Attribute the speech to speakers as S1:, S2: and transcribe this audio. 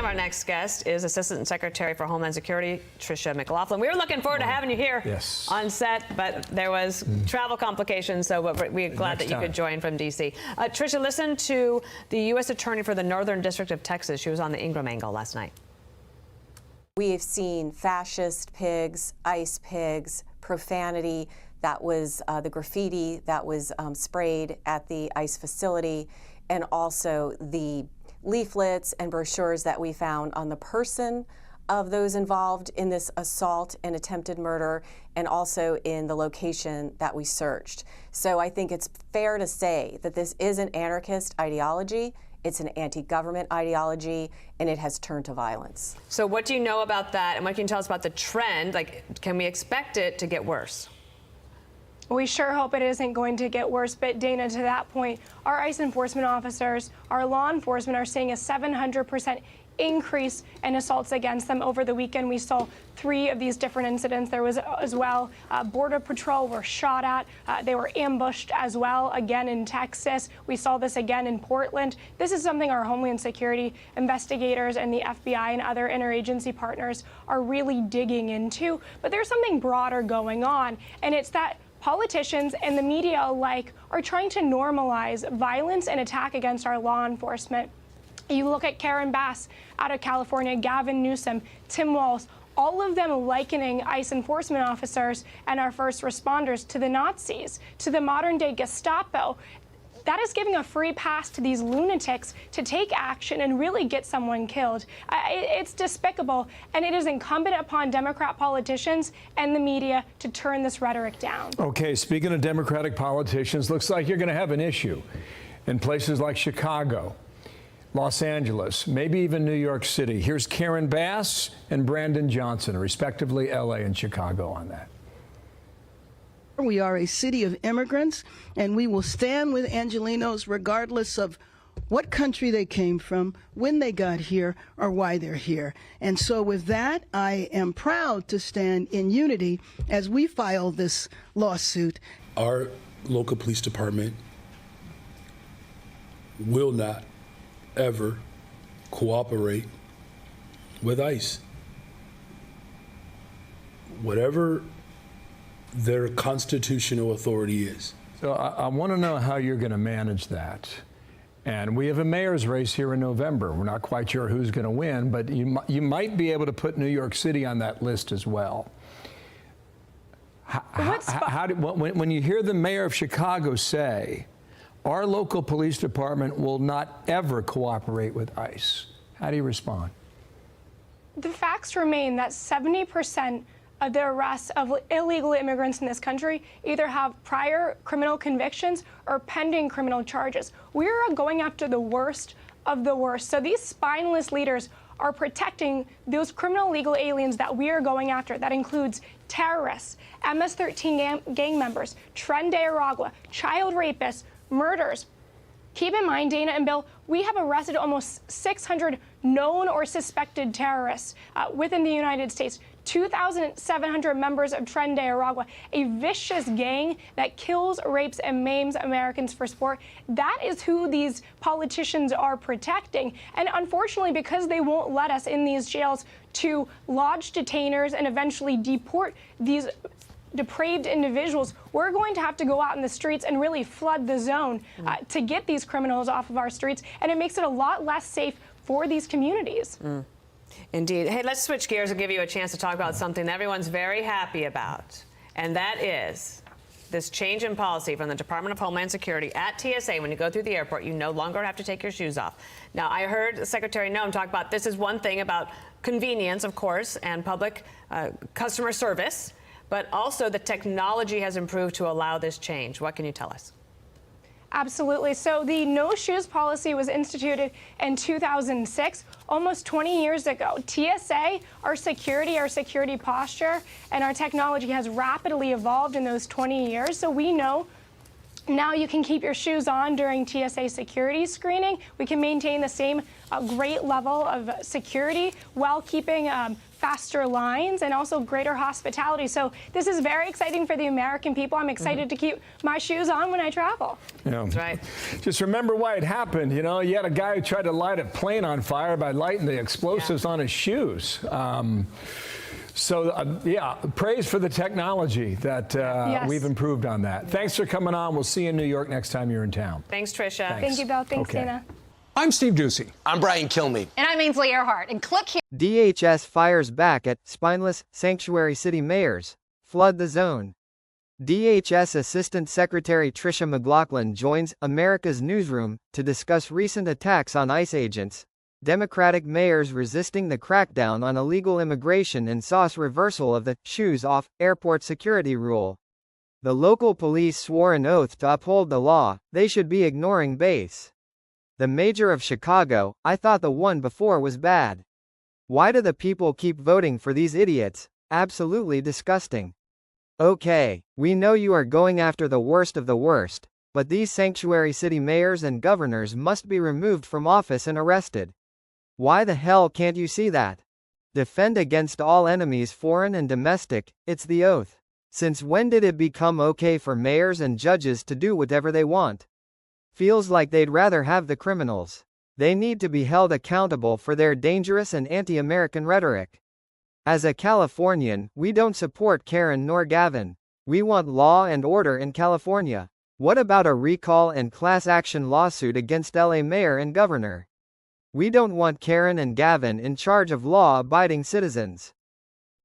S1: Our next guest is Assistant Secretary for Homeland Security, Tricia McLaughlin. We were looking forward to having you here on set, but there was travel complications, so we're glad that you could join from D.C. Tricia, listen to the U.S. Attorney for the Northern District of Texas. She was on the Ingram Angle last night.
S2: We have seen fascist pigs, ICE pigs, profanity. That was the graffiti that was sprayed at the ICE facility, and also the leaflets and brochures that we found on the person of those involved in this assault and attempted murder, and also in the location that we searched. So I think it's fair to say that this is an anarchist ideology, it's an anti-government ideology, and it has turned to violence.
S1: So what do you know about that, and what can you tell us about the trend? Like, can we expect it to get worse?
S3: We sure hope it isn't going to get worse, but Dana, to that point, our ICE enforcement officers, our law enforcement are seeing a 700% increase in assaults against them. Over the weekend, we saw 3 of these different incidents. There was as well Border Patrol were shot at. They were ambushed as well, again in Texas. We saw this again in Portland. This is something our Homeland Security investigators and the FBI and other interagency partners are really digging into. But there's something broader going on, and it's that politicians and the media alike are trying to normalize violence and attack against our law enforcement. You look at Karen Bass out of California, Gavin Newsom, Tim Walz, all of them likening ICE enforcement officers and our first responders to the Nazis, to the modern-day Gestapo. That is giving a free pass to these lunatics to take action and really get someone killed. It's despicable, and it is incumbent upon Democrat politicians and the media to turn this rhetoric down.
S4: Okay, speaking of Democratic politicians, looks like you're going to have an issue in places like Chicago, Los Angeles, maybe even New York City. Here's Karen Bass and Brandon Johnson, respectively L.A. and Chicago, on that.
S5: We are a city of immigrants, and we will stand with Angelenos regardless of what country they came from, when they got here, or why they're here. And so with that, I am proud to stand in unity as we file this lawsuit.
S6: Our local police department will not ever cooperate with ICE. Whatever their constitutional authority is.
S4: So I want to know how you're going to manage that. And we have a mayor's race here in November. We're not quite sure who's going to win, but you might be able to put New York City on that list as well. When you hear the mayor of Chicago say, our local police department will not ever cooperate with ICE, how do you respond?
S3: The facts remain that 70% of the arrests of illegal immigrants in this country either have prior criminal convictions or pending criminal charges. We're going after the worst of the worst. So these spineless leaders are protecting those criminal legal aliens that we are going after. That includes terrorists, MS-13 gang members, Tren de Aragua, child rapists, murders. Keep in mind, Dana and Bill, we have arrested almost 600 known or suspected terrorists within the United States. 2,700 members of Tren de Aragua, a vicious gang that kills, rapes, and maims Americans for sport. That is who these politicians are protecting. And unfortunately, because they won't let us in these jails to lodge detainers and eventually deport these depraved individuals, we're going to have to go out in the streets and really flood the zone to get these criminals off of our streets. And it makes it a lot less safe for these communities.
S1: Indeed. Hey, let's switch gears and give you a chance to talk about something that everyone's very happy about, and that is this change in policy from the Department of Homeland Security at TSA. When you go through the airport, you no longer have to take your shoes off. Now, I heard Secretary Noem talk about this is one thing about convenience, of course, and public customer service, but also the technology has improved to allow this change. What can you tell us?
S3: Absolutely. So the no shoes policy was instituted in 2006, almost 20 years ago. TSA, our security posture, and our technology has rapidly evolved in those 20 years. So we know Now you can keep your shoes on during TSA security screening. We can maintain the same great level of security while keeping faster lines and also greater hospitality. So this is very exciting for the American people. I'm excited to keep my shoes on when I travel.
S4: Yeah.
S1: That's right.
S4: Just remember why it happened. You know, you had a guy who tried to light a plane on fire by lighting the explosives on his shoes. Yeah, praise for the technology that
S3: Yes.
S4: we've improved on that. Thanks for coming on. We'll see you in New York next time you're in town.
S1: Thanks, Tricia.
S3: Thank you, Bill. Thanks,
S4: Okay.
S3: Dana.
S7: I'm Steve Ducey.
S8: I'm Brian Kilmeade.
S9: And I'm Ainsley Earhart. And click here.
S10: DHS fires back at spineless sanctuary city mayors. Flood the zone. DHS Assistant Secretary Tricia McLaughlin joins America's Newsroom to discuss recent attacks on ICE agents, Democratic mayors resisting the crackdown on illegal immigration, and SOS reversal of the shoes off airport security rule. The local police swore an oath to uphold the law. They should be ignoring base. The mayor of Chicago, I thought the one before was bad. Why do the people keep voting for these idiots? Absolutely disgusting. Okay, we know you are going after the worst of the worst, but these sanctuary city mayors and governors must be removed from office and arrested. Why the hell can't you see that? Defend against all enemies, foreign and domestic, it's the oath. Since when did it become okay for mayors and judges to do whatever they want? Feels like they'd rather have the criminals. They need to be held accountable for their dangerous and anti-American rhetoric. As a Californian, we don't support Karen nor Gavin. We want law and order in California. What about a recall and class action lawsuit against LA mayor and governor? We don't want Karen and Gavin in charge of law-abiding citizens.